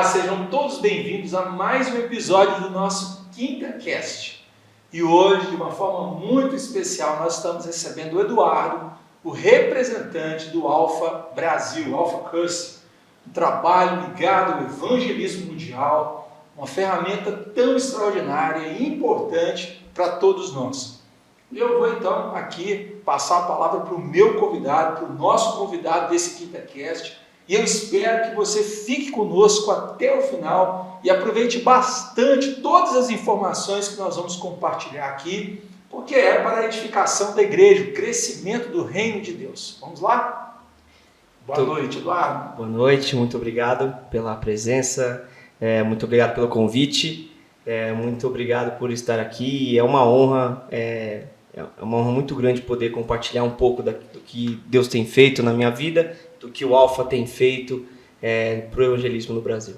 sejam todos bem-vindos a mais um episódio do nosso Quinta Cast. E hoje, de uma forma muito especial, nós estamos recebendo o Eduardo, o representante do Alpha Brasil, Alpha Curse, um trabalho ligado ao evangelismo mundial, uma ferramenta tão extraordinária e importante para todos nós. E eu vou então aqui passar a palavra para o meu convidado, para o nosso convidado desse Quinta Cast, e eu espero que você fique conosco até o final e aproveite bastante todas as informações que nós vamos compartilhar aqui, porque é para a edificação da igreja, o crescimento do reino de Deus. Vamos lá? Boa noite, Eduardo. Boa noite, muito obrigado pela presença, muito obrigado pelo convite, muito obrigado por estar aqui. É uma honra muito grande poder compartilhar um pouco do que Deus tem feito na minha vida, do que o Alpha tem feito para o evangelismo no Brasil.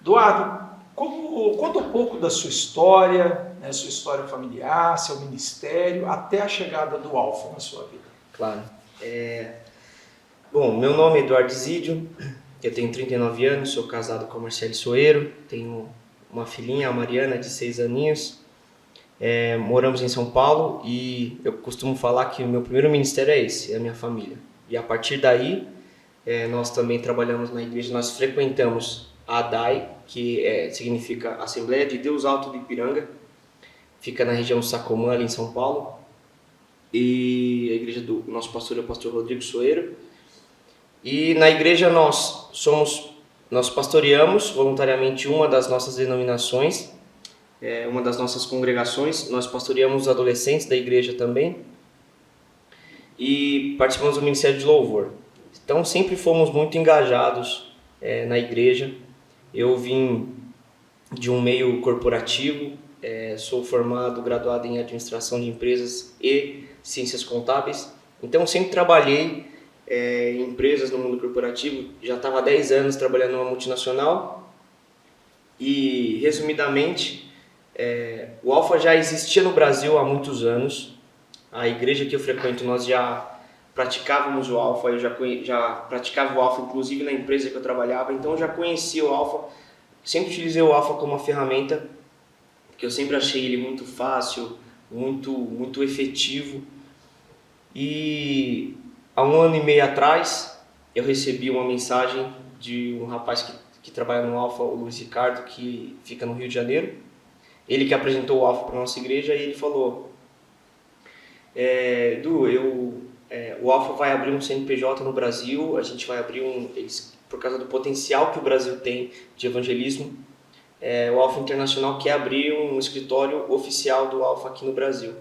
Eduardo, conta um pouco da sua história, né, sua história familiar, seu ministério, até a chegada do Alpha na sua vida. Claro. Bom, meu nome é Eduardo Zídio, eu tenho 39 anos, sou casado com a Marcele Soeiro, tenho uma filhinha, a Mariana, de 6 aninhos. Moramos em São Paulo e eu costumo falar que o meu primeiro ministério é esse, é a minha família. E a partir daí, nós também trabalhamos na igreja, nós frequentamos a ADAI, que significa Assembleia de Deus Alto de Ipiranga, fica na região Sacomã, ali em São Paulo. E a igreja do nosso pastor é o pastor Rodrigo Soeiro. E na igreja nós pastoreamos voluntariamente uma das nossas denominações, uma das nossas congregações. Nós pastoreamos os adolescentes da igreja também e participamos do Ministério de Louvor. Então sempre fomos muito engajados na igreja. Eu vim de um meio corporativo, sou graduado em administração de empresas e ciências contábeis. Então sempre trabalhei em empresas no mundo corporativo, já estava há 10 anos trabalhando numa multinacional e, resumidamente, o Alpha já existia no Brasil há muitos anos. A igreja que eu frequento, nós já praticávamos o Alpha, eu já praticava o Alpha, inclusive na empresa que eu trabalhava, então eu já conhecia o Alpha, sempre utilizei o Alpha como uma ferramenta, que eu sempre achei ele muito fácil, muito efetivo. E há 1 ano e meio atrás, eu recebi uma mensagem de um rapaz que trabalha no Alpha, o Luiz Ricardo, que fica no Rio de Janeiro. Ele que apresentou o Alpha para a nossa igreja, e ele falou: Edu, o Alpha vai abrir um CNPJ no Brasil, a gente vai abrir por causa do potencial que o Brasil tem de evangelismo, o Alpha Internacional quer abrir um escritório oficial do Alpha aqui no Brasil.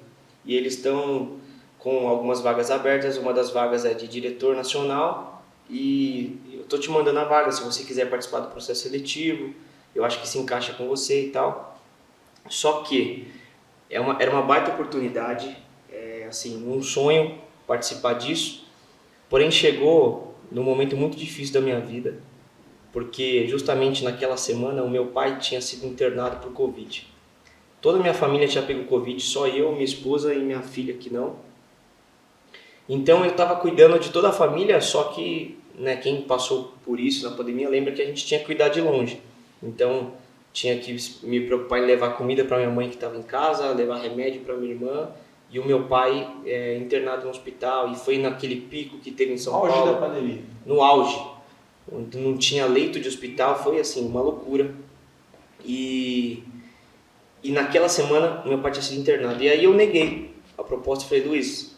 E eles estão com algumas vagas abertas, uma das vagas é de diretor nacional, e eu estou te mandando a vaga, se você quiser participar do processo seletivo, eu acho que se encaixa com você e tal. Só que era uma baita oportunidade, um sonho participar disso, porém chegou num momento muito difícil da minha vida, porque justamente naquela semana o meu pai tinha sido internado por Covid. Toda a minha família tinha pego Covid, só eu, minha esposa e minha filha que não. Então eu estava cuidando de toda a família, só que quem passou por isso na pandemia lembra que a gente tinha que cuidar de longe. Então tinha que me preocupar em levar comida para minha mãe que estava em casa, levar remédio para minha irmã, e o meu pai internado no hospital. E foi naquele pico que teve em São Paulo. No auge da pandemia. No auge, onde não tinha leito de hospital, foi assim, uma loucura. E naquela semana o meu pai tinha sido internado. E aí eu neguei a proposta e falei: Luiz,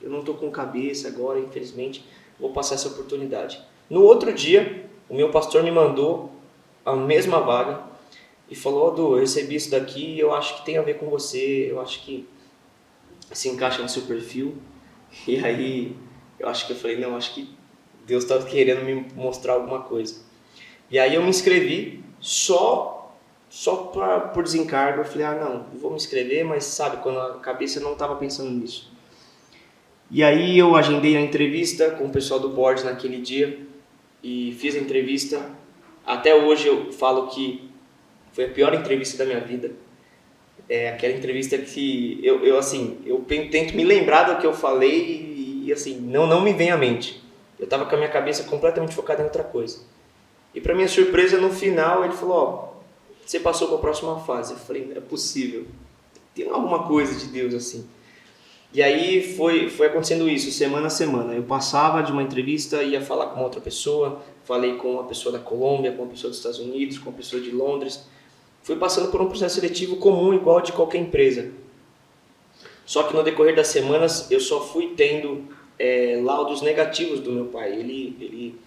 eu não estou com cabeça agora, infelizmente, vou passar essa oportunidade. No outro dia, o meu pastor me mandou a mesma vaga e falou: Edu, eu recebi isso daqui e eu acho que tem a ver com você, eu acho que se encaixa no seu perfil. E aí eu falei: não, acho que Deus está querendo me mostrar alguma coisa. E aí eu me inscrevi só por desencargo. Eu falei: não vou me inscrever, mas sabe, quando a cabeça não estava pensando nisso. E aí eu agendei a entrevista com o pessoal do board naquele dia e fiz a entrevista. Até hoje eu falo que foi a pior entrevista da minha vida. Aquela entrevista que eu tento me lembrar do que eu falei e não me vem à mente. Eu estava com a minha cabeça completamente focada em outra coisa. E para minha surpresa, no final, ele falou, ó, você passou para a próxima fase. Eu falei, não é possível. Tem alguma coisa de Deus assim. E aí foi acontecendo isso, semana a semana. Eu passava de uma entrevista, ia falar com uma outra pessoa, falei com uma pessoa da Colômbia, com uma pessoa dos Estados Unidos, com uma pessoa de Londres. Fui passando por um processo seletivo comum, igual de qualquer empresa. Só que no decorrer das semanas, eu só fui tendo laudos negativos do meu pai. Ele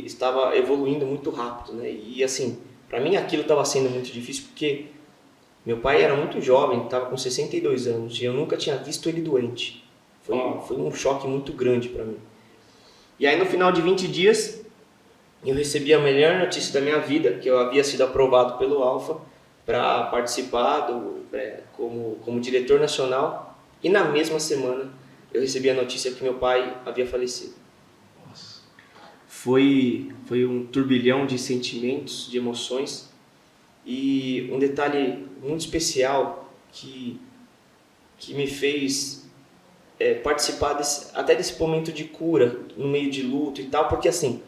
estava evoluindo muito rápido, né? E assim, para mim aquilo estava sendo muito difícil, porque meu pai era muito jovem, estava com 62 anos, e eu nunca tinha visto ele doente. Foi um choque muito grande para mim. E aí no final de 20 dias, eu recebi a melhor notícia da minha vida, que eu havia sido aprovado pelo Alfa para participar como diretor nacional, e na mesma semana eu recebi a notícia que meu pai havia falecido. Nossa. Foi um turbilhão de sentimentos, de emoções, e um detalhe muito especial que me fez participar até desse momento de cura, no meio de luto e tal, porque assim,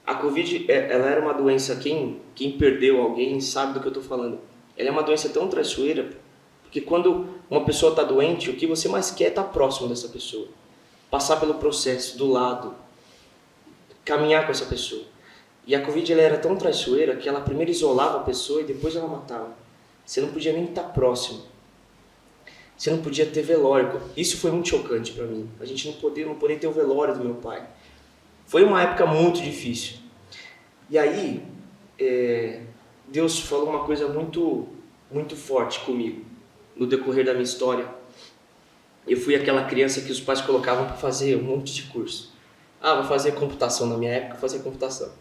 a Covid, ela era uma doença, quem perdeu alguém sabe do que eu estou falando. Ela é uma doença tão traiçoeira, porque quando uma pessoa está doente, o que você mais quer é estar próximo dessa pessoa. Passar pelo processo, do lado, caminhar com essa pessoa. E a Covid, ela era tão traiçoeira que ela primeiro isolava a pessoa e depois ela matava. Você não podia nem estar próximo. Você não podia ter velório. Isso foi muito chocante para mim. A gente não poder ter o velório do meu pai. Foi uma época muito difícil. E aí, Deus falou uma coisa muito, muito forte comigo no decorrer da minha história. Eu fui aquela criança que os pais colocavam para fazer um monte de curso. Vai fazer computação. Na minha época, fazer computação.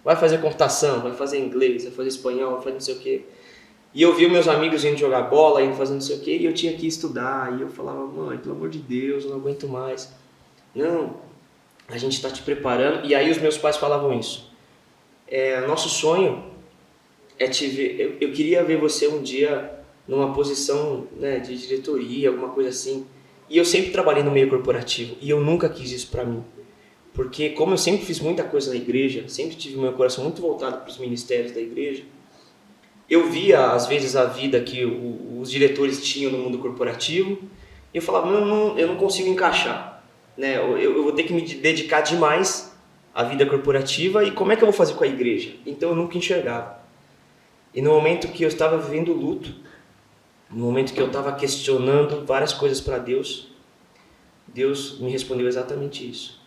Vai fazer computação, vai fazer inglês, vai fazer espanhol, vai fazer não sei o quê. E eu via meus amigos indo jogar bola, indo fazer não sei o quê, e eu tinha que estudar. E eu falava, mãe, pelo amor de Deus, eu não aguento mais. Não, a gente está te preparando. E aí os meus pais falavam isso. Nosso sonho é te ver. Eu queria ver você um dia numa posição, né, de diretoria, alguma coisa assim. E eu sempre trabalhei no meio corporativo e eu nunca quis isso para mim. Porque como eu sempre fiz muita coisa na igreja, sempre tive meu coração muito voltado para os ministérios da igreja, eu via às vezes a vida que os diretores tinham no mundo corporativo e eu falava, eu não consigo encaixar, né? Eu vou ter que me dedicar demais à vida corporativa e como é que eu vou fazer com a igreja? Então eu nunca enxergava. E no momento que eu estava vivendo luto, no momento que eu estava questionando várias coisas para Deus, Deus me respondeu exatamente isso.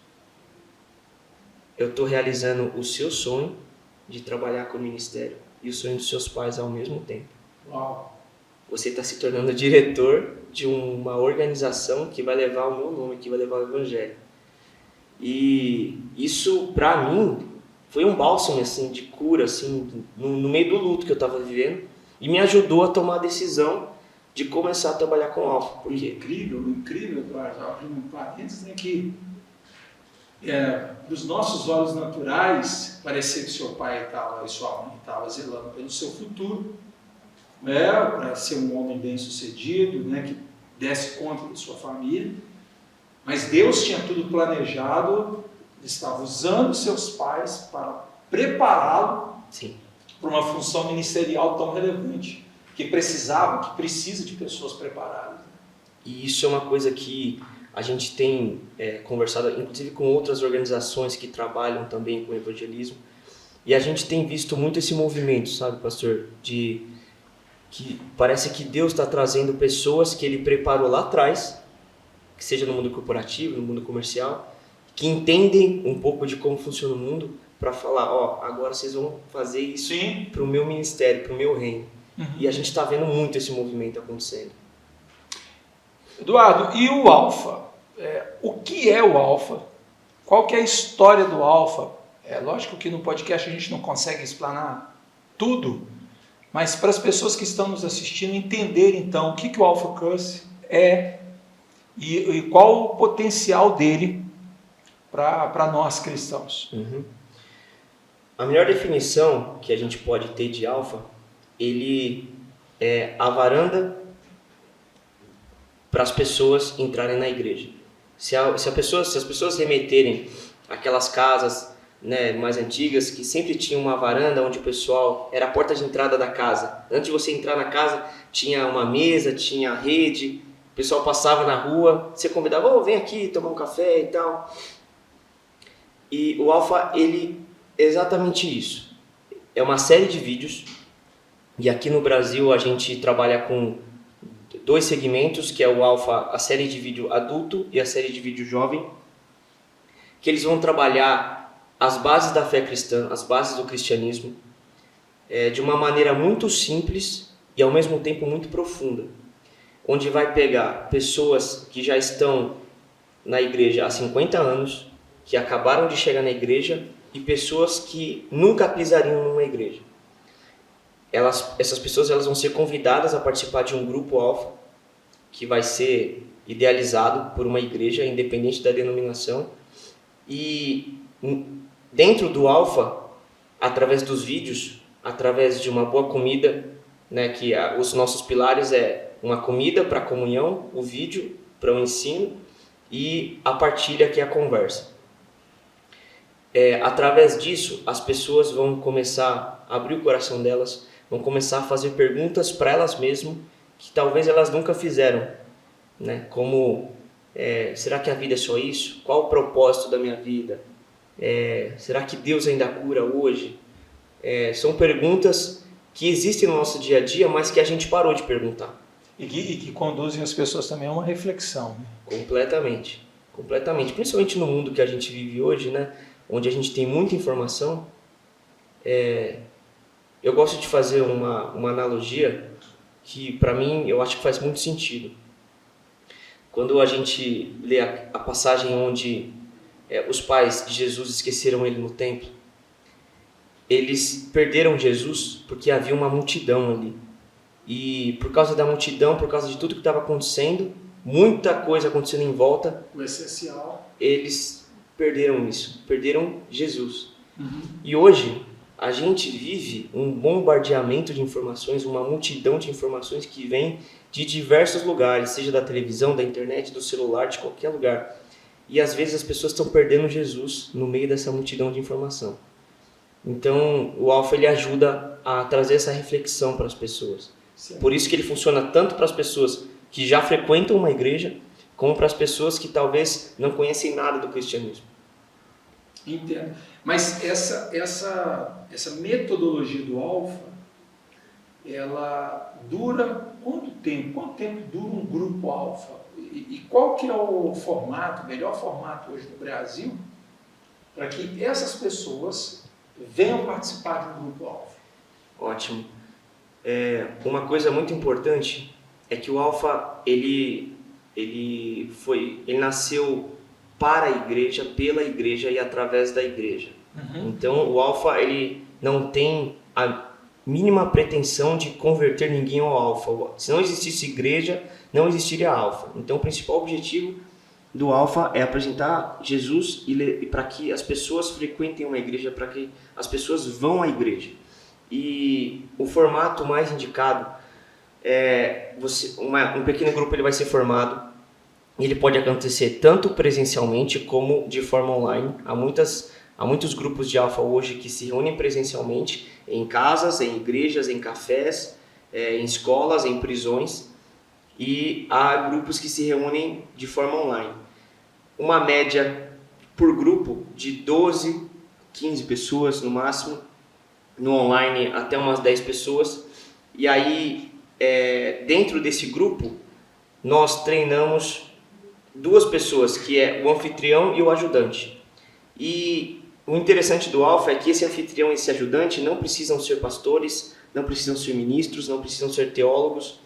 Eu estou realizando o seu sonho de trabalhar com o ministério e o sonho dos seus pais ao mesmo tempo. Uau. Você está se tornando diretor de uma organização que vai levar o meu nome, que vai levar o evangelho. E isso, para mim, foi um bálsamo assim, de cura assim, no meio do luto que eu estava vivendo e me ajudou a tomar a decisão de começar a trabalhar com o Alfa. Porque... Incrível, Eduardo. Abrindo um parênteses, né, que dos nossos olhos naturais, parecia que seu pai e sua mãe estavam zelando pelo seu futuro, né, para ser um homem bem-sucedido, né, que desse conta da sua família. Mas Deus tinha tudo planejado, Ele estava usando seus pais para prepará-lo para uma função ministerial tão relevante, que precisa de pessoas preparadas. E isso é uma coisa que a gente tem conversado, inclusive com outras organizações que trabalham também com evangelismo, e a gente tem visto muito esse movimento, sabe, pastor, que parece que Deus está trazendo pessoas que Ele preparou lá atrás, que seja no mundo corporativo, no mundo comercial, que entendem um pouco de como funciona o mundo, para falar, agora vocês vão fazer isso para o meu ministério, para o meu reino. Uhum. E a gente está vendo muito esse movimento acontecendo. Eduardo, e o Alfa? O que é o Alfa? Qual que é a história do Alfa? Lógico que no podcast a gente não consegue explanar tudo, mas para as pessoas que estão nos assistindo entenderem então o que o Alpha Course é e qual o potencial dele para nós cristãos. Uhum. A melhor definição que a gente pode ter de Alfa, ele é a varanda para as pessoas entrarem na igreja. Se as pessoas remeterem aquelas casas né, mais antigas, que sempre tinha uma varanda onde o pessoal, era a porta de entrada da casa. Antes de você entrar na casa, tinha uma mesa, tinha rede, o pessoal passava na rua, você convidava, oh, vem aqui tomar um café e tal. E o Alpha, ele é exatamente isso. É uma série de vídeos, e aqui no Brasil a gente trabalha com 2 segmentos, que é o Alpha, a série de vídeo adulto e a série de vídeo jovem, que eles vão trabalhar as bases da fé cristã, as bases do cristianismo, de uma maneira muito simples e ao mesmo tempo muito profunda, onde vai pegar pessoas que já estão na igreja há 50 anos, que acabaram de chegar na igreja, e pessoas que nunca pisariam numa igreja. Essas pessoas elas vão ser convidadas a participar de um grupo Alpha, que vai ser idealizado por uma igreja, independente da denominação. E dentro do Alpha, através dos vídeos, através de uma boa comida, né, que os nossos pilares é uma comida para a comunhão, o vídeo para o ensino e a partilha, que é a conversa. Através disso, as pessoas vão começar a abrir o coração delas, vão começar a fazer perguntas para elas mesmas que talvez elas nunca fizeram, né? Como, será que a vida é só isso? Qual o propósito da minha vida? Será que Deus ainda cura hoje? São perguntas que existem no nosso dia a dia, mas que a gente parou de perguntar. E que conduzem as pessoas também a uma reflexão. Né? Completamente, completamente. Principalmente no mundo que a gente vive hoje, né? Onde a gente tem muita informação. Eu gosto de fazer uma analogia que, para mim, eu acho que faz muito sentido. Quando a gente lê a passagem onde os pais de Jesus esqueceram ele no templo, eles perderam Jesus porque havia uma multidão ali. E por causa da multidão, por causa de tudo que estava acontecendo, muita coisa acontecendo em volta, o essencial, eles perderam isso, perderam Jesus. Uhum. E hoje a gente vive um bombardeamento de informações, uma multidão de informações que vem de diversos lugares, seja da televisão, da internet, do celular, de qualquer lugar. E às vezes as pessoas estão perdendo Jesus no meio dessa multidão de informação. Então o Alpha ele ajuda a trazer essa reflexão para as pessoas. Sim. Por isso que ele funciona tanto para as pessoas que já frequentam uma igreja, como para as pessoas que talvez não conhecem nada do cristianismo. Entendo. Mas essa metodologia do Alpha, ela dura quanto tempo? Quanto tempo dura um grupo Alpha? E qual que é o formato, o melhor formato hoje no Brasil, para que essas pessoas venham participar de um grupo Alpha? Ótimo. Uma coisa muito importante é que o Alpha ele nasceu para a igreja, pela igreja e através da igreja. Uhum. Então o Alpha ele não tem a mínima pretensão de converter ninguém ao Alpha. Se não existisse igreja, não existiria Alpha. Então o principal objetivo do Alpha é apresentar Jesus e para que as pessoas frequentem uma igreja, para que as pessoas vão à igreja. E o formato mais indicado um pequeno grupo ele vai ser formado. Ele pode acontecer tanto presencialmente como de forma online. Há muitos grupos de Alpha hoje que se reúnem presencialmente em casas, em igrejas, em cafés, em escolas, em prisões. E há grupos que se reúnem de forma online. Uma média por grupo de 12, 15 pessoas no máximo. No online até umas 10 pessoas. E aí, dentro desse grupo, nós treinamos 2 pessoas, que é o anfitrião e o ajudante. E o interessante do Alpha é que esse anfitrião e esse ajudante não precisam ser pastores, não precisam ser ministros, não precisam ser teólogos.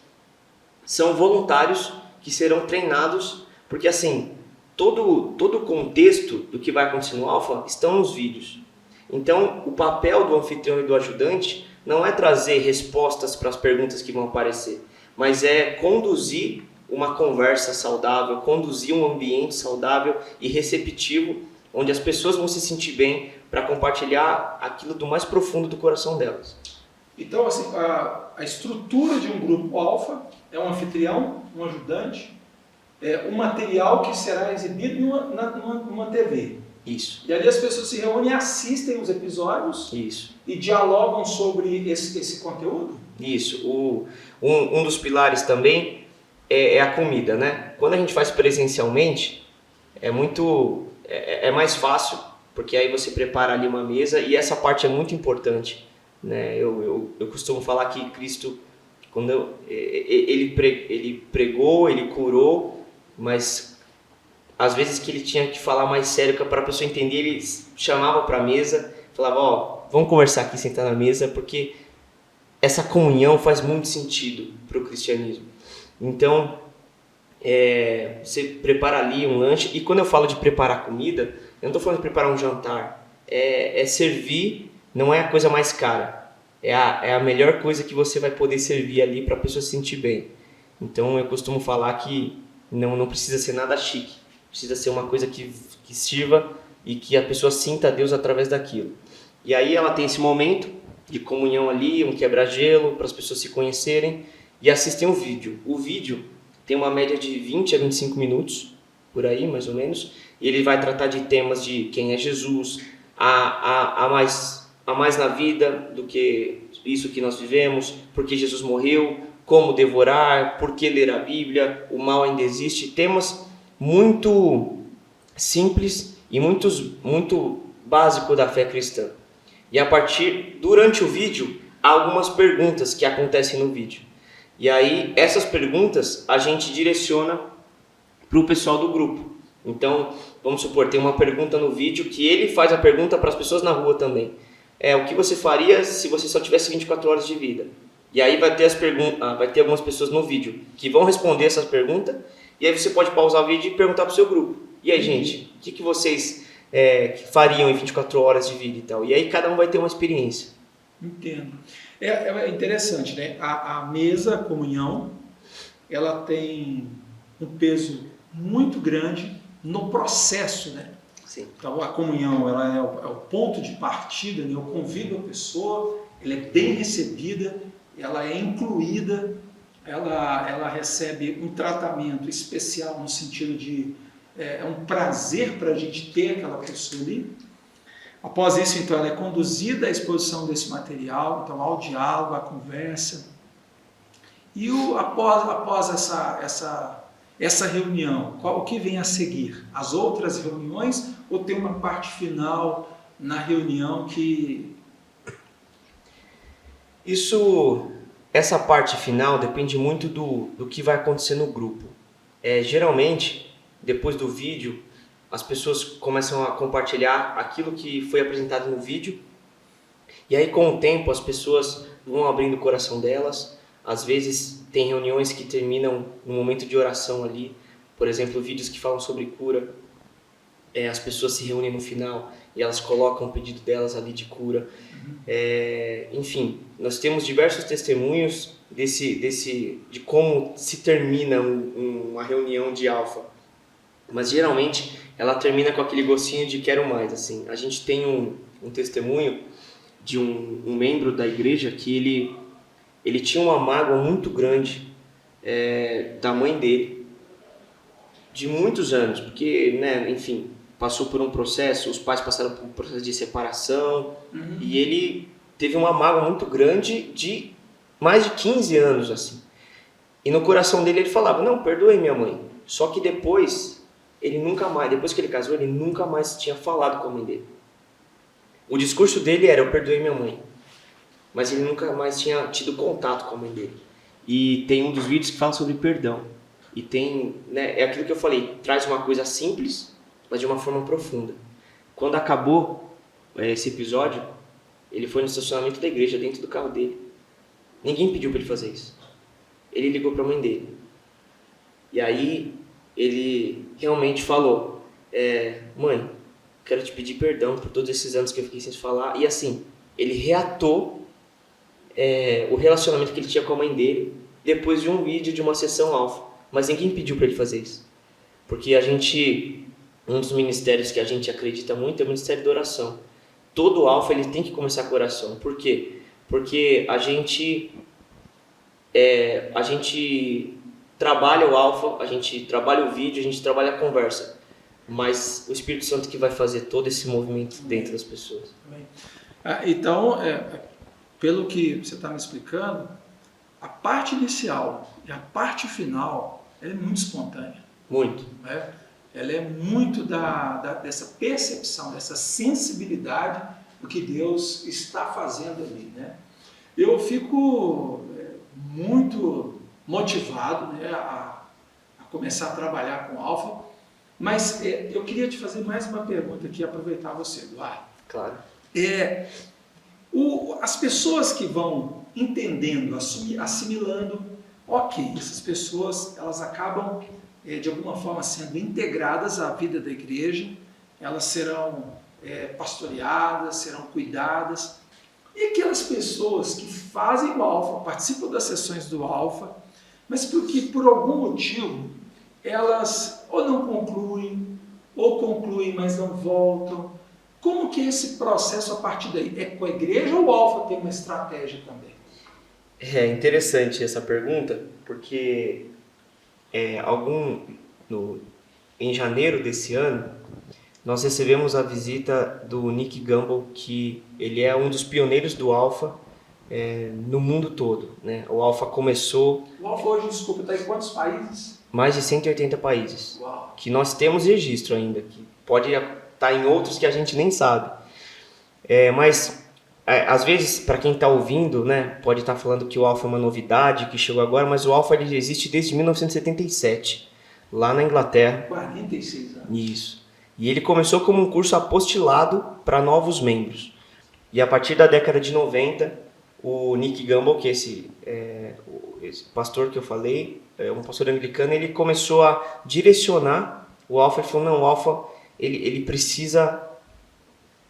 São voluntários que serão treinados, porque assim, todo o contexto do que vai acontecer no Alpha estão nos vídeos. Então, o papel do anfitrião e do ajudante não é trazer respostas para as perguntas que vão aparecer, mas é conduzir uma conversa saudável, conduzir um ambiente saudável e receptivo, onde as pessoas vão se sentir bem para compartilhar aquilo do mais profundo do coração delas. Então, assim, a estrutura de um grupo Alpha é um anfitrião, um ajudante, um material que será exibido numa TV. Isso. E ali as pessoas se reúnem e assistem os episódios Isso. e dialogam sobre esse conteúdo? Isso. Um dos pilares também é a comida, né? Quando a gente faz presencialmente, é mais fácil, porque aí você prepara ali uma mesa e essa parte é muito importante, né? Eu costumo falar que Cristo, quando ele pregou, ele curou, mas às vezes que ele tinha que falar mais sério para a pessoa entender, ele chamava para a mesa, falava, ó, vamos conversar aqui, sentar na mesa, porque essa comunhão faz muito sentido para o cristianismo. Então, você prepara ali um lanche, e quando eu falo de preparar comida, eu não estou falando de preparar um jantar, é servir, não é a coisa mais cara, é a melhor coisa que você vai poder servir ali para a pessoa se sentir bem. Então eu costumo falar que não precisa ser nada chique, precisa ser uma coisa que sirva e que a pessoa sinta Deus através daquilo. E aí ela tem esse momento de comunhão ali, um quebra-gelo, para as pessoas se conhecerem, e assistem o vídeo. O vídeo tem uma média de 20 a 25 minutos, por aí mais ou menos, e ele vai tratar de temas de quem é Jesus, a mais na vida do que isso que nós vivemos, porque Jesus morreu, como devorar, por que ler a Bíblia, o mal ainda existe, temas muito simples e muito básicos da fé cristã. E durante o vídeo, há algumas perguntas que acontecem no vídeo. E aí, essas perguntas a gente direciona para o pessoal do grupo. Então, vamos supor, tem uma pergunta no vídeo que ele faz a pergunta para as pessoas na rua também. O que você faria se você só tivesse 24 horas de vida? E aí vai ter algumas pessoas no vídeo que vão responder essas perguntas, e aí você pode pausar o vídeo e perguntar para o seu grupo. E aí, gente, o que vocês fariam em 24 horas de vida e tal? E aí cada um vai ter uma experiência. Entendo. É interessante, né? A mesa, a comunhão, ela tem um peso muito grande no processo, né? Sim. Então a comunhão, ela é o ponto de partida, né? Eu convido a pessoa, ela é bem recebida, ela é incluída, ela recebe um tratamento especial no sentido de é um prazer para a gente ter aquela pessoa ali. Após isso, então, ela é conduzida à exposição desse material, então ao diálogo, à conversa. E após essa reunião, o que vem a seguir? As outras reuniões ou tem uma parte final na reunião que... Essa parte final depende muito do que vai acontecer no grupo. Geralmente, depois do vídeo, as pessoas começam a compartilhar aquilo que foi apresentado no vídeo, e aí com o tempo as pessoas vão abrindo o coração delas. Às vezes tem reuniões que terminam no momento de oração ali, por exemplo, vídeos que falam sobre cura, as pessoas se reúnem no final e elas colocam o pedido delas ali de cura. Enfim, nós temos diversos testemunhos de como se termina uma reunião de alfa, mas geralmente ela termina com aquele gostinho de quero mais. Assim. A gente tem um testemunho de um membro da igreja que ele tinha uma mágoa muito grande da mãe dele, de muitos anos, porque, né, enfim, passou por um processo, os pais passaram por um processo de separação, e ele teve uma mágoa muito grande de mais de 15 anos, assim. E no coração dele ele falava, não, perdoei minha mãe. Só que depois que ele casou, ele nunca mais tinha falado com a mãe dele. O discurso dele era, eu perdoei minha mãe. Mas ele nunca mais tinha tido contato com a mãe dele. E tem um dos vídeos que fala sobre perdão. E tem, né, é aquilo que eu falei, traz uma coisa simples, mas de uma forma profunda. Quando acabou esse episódio, ele foi no estacionamento da igreja, dentro do carro dele. Ninguém pediu para ele fazer isso. Ele ligou para a mãe dele. E aí ele realmente falou, mãe, quero te pedir perdão por todos esses anos que eu fiquei sem te falar. E assim, ele reatou o relacionamento que ele tinha com a mãe dele depois de um vídeo de uma sessão alfa. Mas ninguém pediu para ele fazer isso. Porque um dos ministérios que a gente acredita muito é o ministério da oração. Todo alfa ele tem que começar com oração. Por quê? Porque a gente trabalha o alfa, a gente trabalha o vídeo, a gente trabalha a conversa. mas o Espírito Santo que vai fazer todo esse movimento dentro das pessoas. Amém. Então, pelo que você está me explicando, a parte inicial e a parte final ela é muito espontânea. Muito. Né? Ela é muito dessa percepção, dessa sensibilidade do que Deus está fazendo ali. Né? Eu fico muito motivado, né, a começar a trabalhar com Alfa, mas eu queria te fazer mais uma pergunta aqui, aproveitar você, Eduardo. Claro. As pessoas que vão entendendo, assimilando, ok, essas pessoas elas acabam de alguma forma sendo integradas à vida da igreja, elas serão pastoreadas, serão cuidadas. E aquelas pessoas que fazem o Alfa, participam das sessões do Alfa, mas porque por algum motivo elas ou não concluem, ou concluem, mas não voltam. Como que é esse processo a partir daí? É com a igreja ou o Alfa tem uma estratégia também? É interessante essa pergunta, porque em janeiro desse ano, nós recebemos a visita do Nick Gumbel, que ele é um dos pioneiros do Alfa no mundo todo. Né? O Alfa começou... O Alfa hoje, desculpa, está em quantos países? Mais de 180 países. Uau. Que nós temos registro ainda, que pode estar em outros que a gente nem sabe. Mas, às vezes, para quem está ouvindo, né, pode estar falando que o Alfa é uma novidade, que chegou agora, mas o Alfa ele existe desde 1977, lá na Inglaterra. 46 anos. Isso. E ele começou como um curso apostilado para novos membros. E a partir da década de 90, o Nick Gumbel, que é esse pastor que eu falei, um pastor anglicano, ele começou a direcionar o Alfa. Ele falou, não, o Alfa ele precisa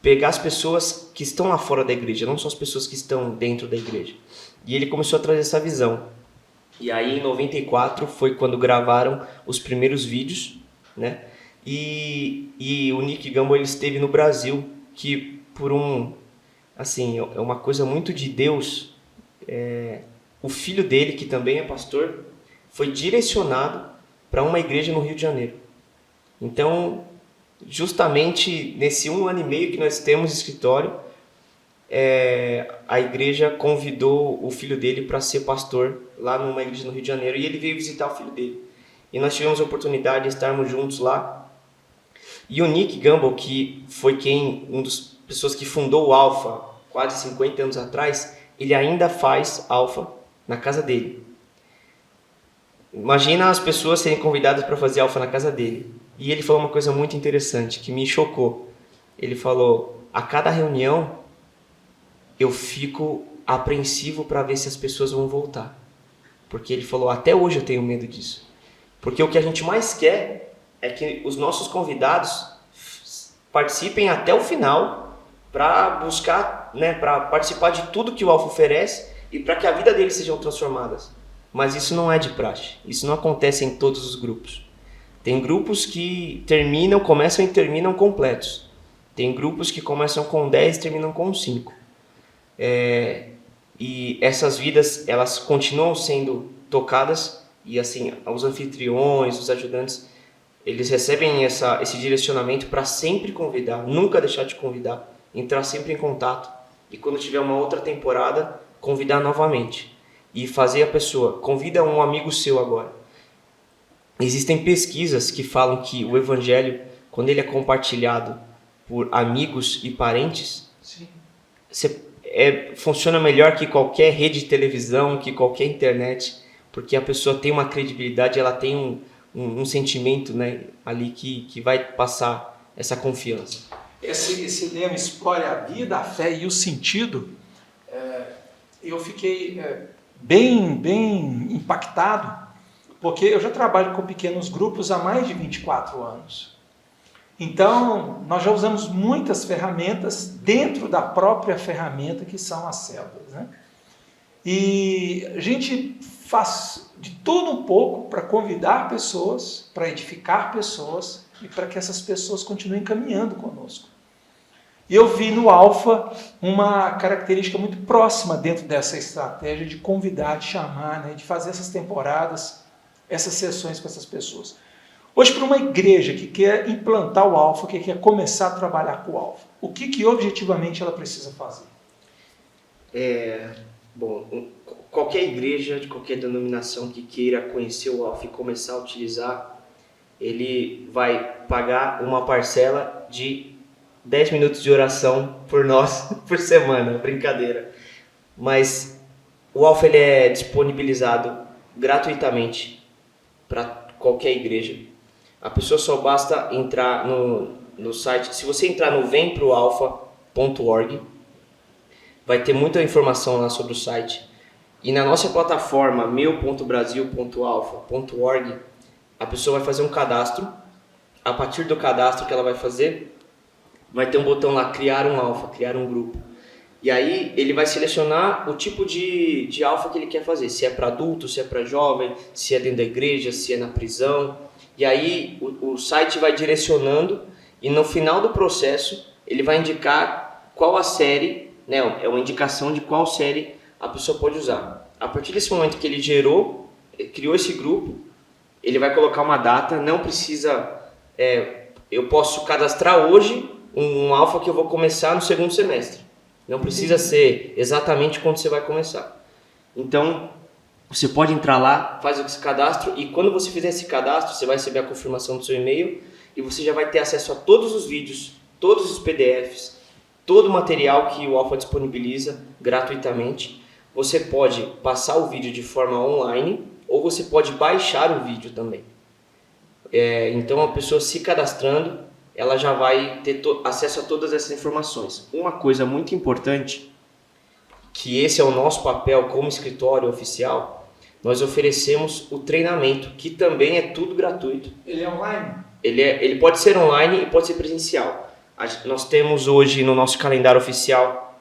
pegar as pessoas que estão lá fora da igreja, não só as pessoas que estão dentro da igreja. E ele começou a trazer essa visão. E aí, em 94, foi quando gravaram os primeiros vídeos, né? E o Nick Gumbel ele esteve no Brasil, que por é uma coisa muito de Deus. O filho dele, que também é pastor, foi direcionado para uma igreja no Rio de Janeiro. Então, justamente nesse 1 ano e meio que nós temos escritório, a igreja convidou o filho dele para ser pastor lá numa igreja no Rio de Janeiro, e ele veio visitar o filho dele. E nós tivemos a oportunidade de estarmos juntos lá. E o Nick Gumbel, que foi uma das pessoas que fundou o Alfa quase 50 anos atrás, ele ainda faz Alfa na casa dele. Imagina as pessoas serem convidadas para fazer Alfa na casa dele. E ele falou uma coisa muito interessante, que me chocou. Ele falou, a cada reunião eu fico apreensivo para ver se as pessoas vão voltar. Porque ele falou, até hoje eu tenho medo disso. Porque o que a gente mais quer é que os nossos convidados participem até o final para buscar, né, para participar de tudo que o Alfa oferece e para que a vida deles sejam transformadas. Mas isso não é de praxe. Isso não acontece em todos os grupos. Tem grupos que começam e terminam completos. Tem grupos que começam com 10 e terminam com 5. E essas vidas, elas continuam sendo tocadas e assim, os anfitriões, os ajudantes, eles recebem esse direcionamento para sempre convidar, nunca deixar de convidar, entrar sempre em contato e quando tiver uma outra temporada, convidar novamente e fazer a pessoa, convida um amigo seu agora. Existem pesquisas que falam que o evangelho, quando ele é compartilhado por amigos e parentes, sim, funciona melhor que qualquer rede de televisão, que qualquer internet, porque a pessoa tem uma credibilidade, ela tem um sentimento, né, ali que vai passar essa confiança. Esse lema explore a vida, a fé e o sentido, eu fiquei bem impactado, porque eu já trabalho com pequenos grupos há mais de 24 anos. Então, nós já usamos muitas ferramentas dentro da própria ferramenta que são as células, né? E a gente faz de tudo um pouco para convidar pessoas, para edificar pessoas e para que essas pessoas continuem caminhando conosco. E eu vi no Alfa uma característica muito próxima dentro dessa estratégia de convidar, de chamar, né, de fazer essas temporadas, essas sessões com essas pessoas. Hoje, para uma igreja que quer implantar o Alfa, que quer começar a trabalhar com o Alfa, o que objetivamente ela precisa fazer? Bom, qualquer igreja de qualquer denominação que queira conhecer o Alfa e começar a utilizar, ele vai pagar uma parcela de 10 minutos de oração por nós por semana, brincadeira. Mas o Alfa ele é disponibilizado gratuitamente para qualquer igreja. A pessoa só basta entrar no site. Se você entrar no vemproalfa.org, vai ter muita informação lá sobre o site. E na nossa plataforma meu.brasil.alfa.org, a pessoa vai fazer um cadastro. A partir do cadastro que ela vai fazer, vai ter um botão lá, criar um alfa, criar um grupo. E aí ele vai selecionar o tipo de alfa que ele quer fazer. Se é para adulto, se é para jovem, se é dentro da igreja, se é na prisão. E aí o site vai direcionando e no final do processo ele vai indicar qual a série, né, é uma indicação de qual série a pessoa pode usar. A partir desse momento que ele criou esse grupo, ele vai colocar uma data, não precisa, eu posso cadastrar hoje um alfa que eu vou começar no segundo semestre. Não precisa ser exatamente quando você vai começar. Então, você pode entrar lá, faz esse cadastro e quando você fizer esse cadastro, você vai receber a confirmação do seu e-mail e você já vai ter acesso a todos os vídeos, todos os PDFs, todo o material que o Alfa disponibiliza gratuitamente. Você pode passar o vídeo de forma online ou você pode baixar o vídeo também. Então, a pessoa se cadastrando, ela já vai ter acesso a todas essas informações. Uma coisa muito importante, que esse é o nosso papel como escritório oficial, nós oferecemos o treinamento, que também é tudo gratuito. Ele é online? Ele pode ser online e pode ser presencial. Nós temos hoje no nosso calendário oficial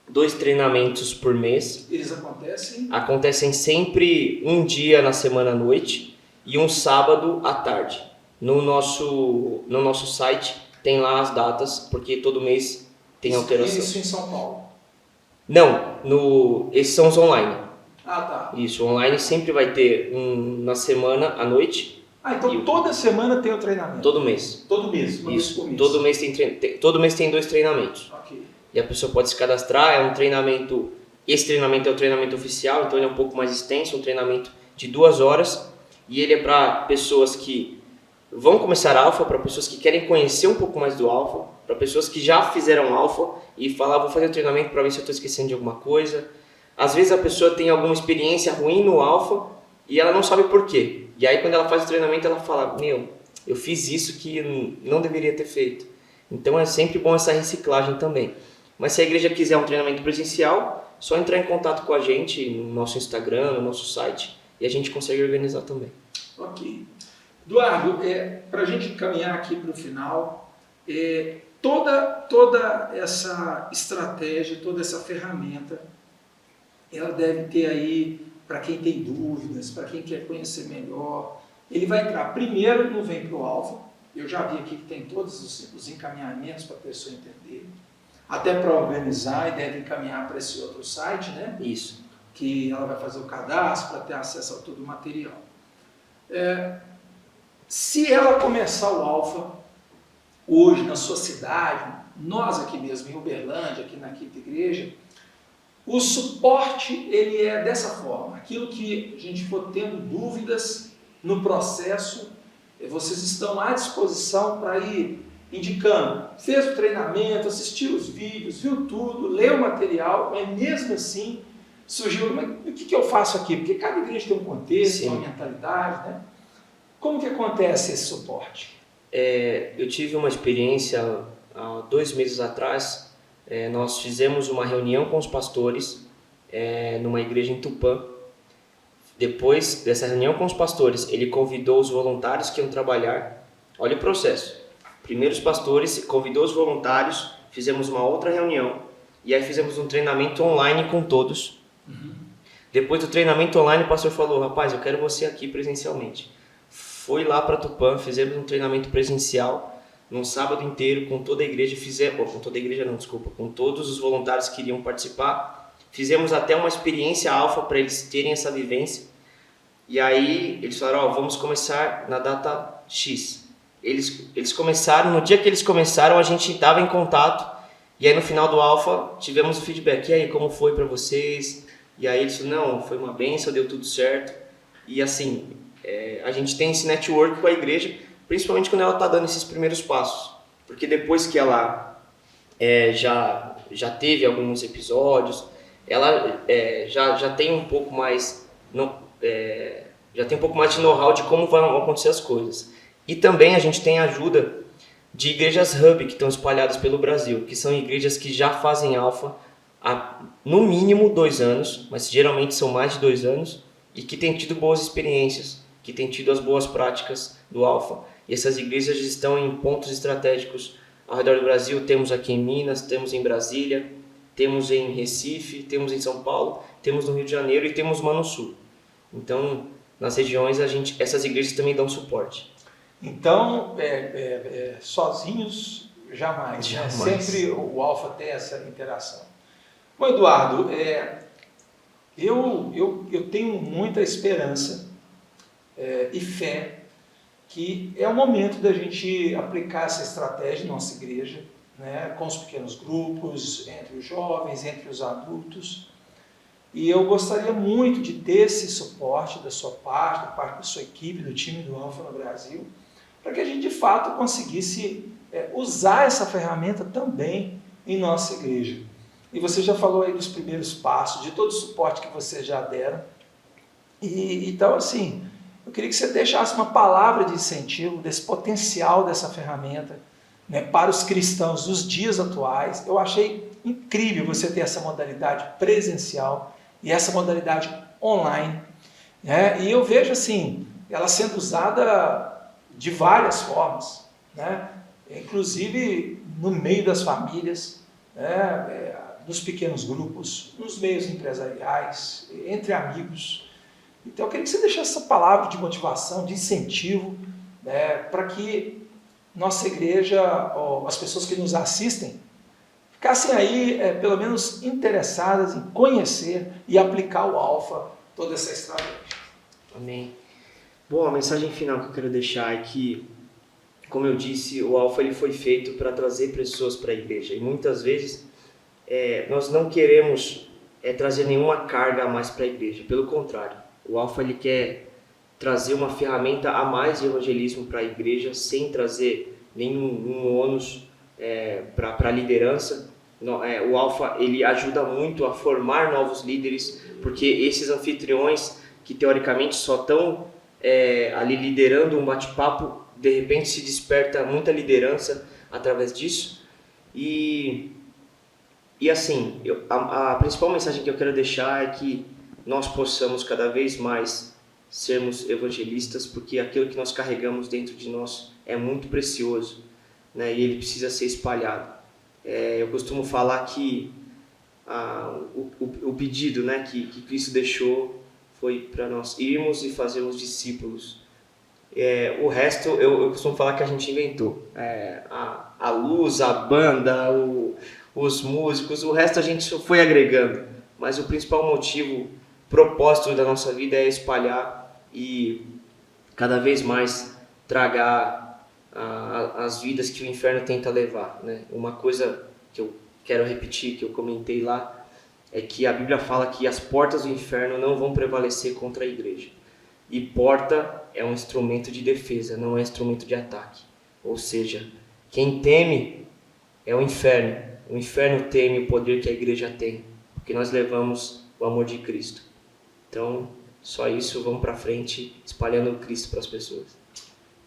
2 treinamentos por mês. Eles acontecem? Acontecem sempre um dia na semana à noite e um sábado à tarde. No nosso site tem lá as datas, porque todo mês tem alteração. Isso em São Paulo? Não, esses são os online. Ah, tá. Isso, online sempre vai ter na semana à noite. Então toda semana tem o treinamento? Todo mês. Todo mês? Uma vez por mês. Todo mês tem 2 treinamentos. Ok. E a pessoa pode se cadastrar, é um treinamento, esse treinamento é o treinamento oficial, então ele é um pouco mais extenso, um treinamento de 2 horas, e ele é para pessoas que vão começar alfa, para pessoas que querem conhecer um pouco mais do alfa, para pessoas que já fizeram alfa e falar, vou fazer o treinamento para ver se eu estou esquecendo de alguma coisa. Às vezes a pessoa tem alguma experiência ruim no alfa e ela não sabe por quê. E aí quando ela faz o treinamento ela fala, eu fiz isso que não deveria ter feito. Então é sempre bom essa reciclagem também. Mas se a igreja quiser um treinamento presencial, só entrar em contato com a gente no nosso Instagram, no nosso site, e a gente consegue organizar também. Ok. Eduardo, para a gente caminhar aqui para o final, toda essa estratégia, toda essa ferramenta, ela deve ter aí, para quem tem dúvidas, para quem quer conhecer melhor, ele vai entrar primeiro no Vem Pro Alfa. Eu já vi aqui que tem todos os encaminhamentos para a pessoa entender, até para organizar, e deve encaminhar para esse outro site, né? Isso. Que ela vai fazer o cadastro para ter acesso a todo o material. Se ela começar o Alfa hoje na sua cidade, nós aqui mesmo em Uberlândia, aqui na Quinta Igreja, o suporte ele é dessa forma. Aquilo que a gente for tendo dúvidas no processo, vocês estão à disposição para ir indicando. Fez o treinamento, assistiu os vídeos, viu tudo, leu o material, mas mesmo assim surgiu, mas o que eu faço aqui? Porque cada igreja tem um contexto, Sim. uma mentalidade, né? Como que acontece esse suporte? Eu tive uma experiência há 2 meses atrás. Nós fizemos uma reunião com os pastores numa igreja em Tupã. Depois dessa reunião com os pastores, ele convidou os voluntários que iam trabalhar. Olha o processo. Primeiro os pastores convidou os voluntários, fizemos uma outra reunião e aí fizemos um treinamento online com todos. Depois do treinamento online, o pastor falou, rapaz, eu quero você aqui presencialmente. Foi lá para Tupã, fizemos um treinamento presencial, num sábado inteiro, com toda a igreja, com todos os voluntários que iriam participar. Fizemos até uma experiência alfa para eles terem essa vivência. E aí eles falaram, vamos começar na data X. Eles começaram, no dia que eles começaram, a gente estava em contato, e aí no final do Alpha tivemos o feedback. E aí, como foi para vocês? E aí eles falaram, não, foi uma benção, deu tudo certo. E assim, a gente tem esse network com a igreja, principalmente quando ela está dando esses primeiros passos. Porque depois que ela já teve alguns episódios, ela já tem um pouco mais já tem um pouco mais de know-how de como vão acontecer as coisas. E também a gente tem a ajuda de igrejas hub que estão espalhadas pelo Brasil, que são igrejas que já fazem Alpha há no mínimo 2 anos, mas geralmente são mais de 2 anos, e que têm tido boas experiências, que têm tido as boas práticas do Alpha. E essas igrejas estão em pontos estratégicos ao redor do Brasil. Temos aqui em Minas, temos em Brasília, temos em Recife, temos em São Paulo, temos no Rio de Janeiro e temos uma no Sul. Então, nas regiões, essas igrejas também dão suporte. Então, sozinhos, jamais. Né? Sempre o Alpha tem essa interação. Bom, Eduardo, eu tenho muita esperança e fé que é o momento da gente aplicar essa estratégia em nossa igreja, né? Com os pequenos grupos, entre os jovens, entre os adultos. E eu gostaria muito de ter esse suporte da sua parte, da parte da sua equipe, do time do Alpha no Brasil, para que a gente de fato conseguisse usar essa ferramenta também em nossa igreja. E você já falou aí dos primeiros passos, de todo o suporte que vocês já deram. Então, assim, eu queria que você deixasse uma palavra de incentivo desse potencial dessa ferramenta, né, para os cristãos dos dias atuais. Eu achei incrível você ter essa modalidade presencial e essa modalidade online. Né? E eu vejo assim, ela sendo usada de várias formas, né? Inclusive no meio das famílias, né? Nos pequenos grupos, nos meios empresariais, entre amigos. Então eu queria que você deixasse essa palavra de motivação, de incentivo, né? Para que nossa igreja, as pessoas que nos assistem, ficassem aí pelo menos interessadas em conhecer e aplicar o Alpha, toda essa estratégia. Amém. Bom, a mensagem final que eu quero deixar é que, como eu disse, o Alpha ele foi feito para trazer pessoas para a igreja. E muitas vezes nós não queremos trazer nenhuma carga a mais para a igreja. Pelo contrário, o Alpha ele quer trazer uma ferramenta a mais de evangelismo para a igreja, sem trazer nenhum ônus para a liderança. O Alpha ele ajuda muito a formar novos líderes, porque esses anfitriões que teoricamente só estão ali liderando um bate-papo, de repente se desperta muita liderança através disso. E assim, a principal mensagem que eu quero deixar é que nós possamos cada vez mais sermos evangelistas, porque aquilo que nós carregamos dentro de nós é muito precioso, né? E ele precisa ser espalhado. Eu costumo falar que o pedido, né, que Cristo deixou foi para nós irmos e fazermos discípulos. O resto eu costumo falar que a gente inventou. A luz, a banda, os músicos, o resto a gente só foi agregando. Mas o principal motivo, propósito da nossa vida é espalhar e cada vez mais tragar as vidas que o inferno tenta levar, né? Uma coisa que eu quero repetir, que eu comentei lá, é que a Bíblia fala que as portas do inferno não vão prevalecer contra a igreja. E porta é um instrumento de defesa, não é instrumento de ataque. Ou seja, quem teme é o inferno. O inferno teme o poder que a igreja tem, porque nós levamos o amor de Cristo. Então, só isso, vamos para frente, espalhando o Cristo para as pessoas.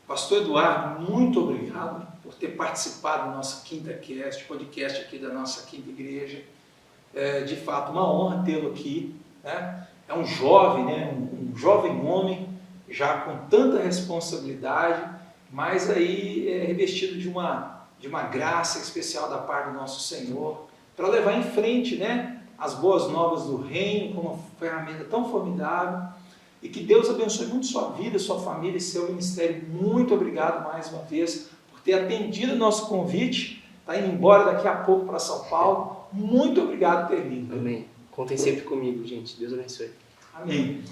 Pastor Eduardo, muito obrigado por ter participado do nosso Quinta Cast, podcast aqui da nossa Quinta Igreja. De fato, uma honra tê-lo aqui, né? É um jovem, né? Um jovem homem, já com tanta responsabilidade, mas aí revestido de uma graça especial da parte do nosso Senhor, para levar em frente, né, as boas novas do reino, com uma ferramenta tão formidável, e que Deus abençoe muito sua vida, sua família e seu ministério. Muito obrigado mais uma vez por ter atendido o nosso convite, está indo embora daqui a pouco para São Paulo. Muito obrigado por ter vindo. Amém. Contem sempre comigo, gente. Deus abençoe. Amém.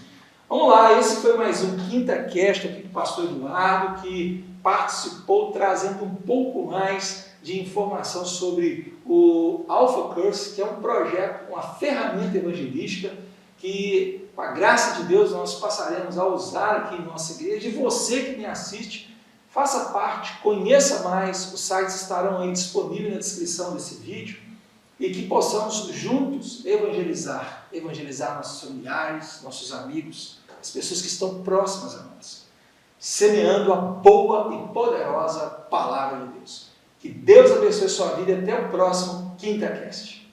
Vamos lá, esse foi mais um Quinta Cast aqui com o pastor Eduardo, que participou trazendo um pouco mais de informação sobre o Alpha Course, que é um projeto, uma ferramenta evangelística que, com a graça de Deus, nós passaremos a usar aqui em nossa igreja. E você que me assiste, faça parte, conheça mais, os sites estarão aí disponíveis na descrição desse vídeo, e que possamos juntos evangelizar nossos familiares, nossos amigos, as pessoas que estão próximas a nós, semeando a boa e poderosa palavra de Deus. Que Deus abençoe a sua vida e até o próximo Quinta Cast.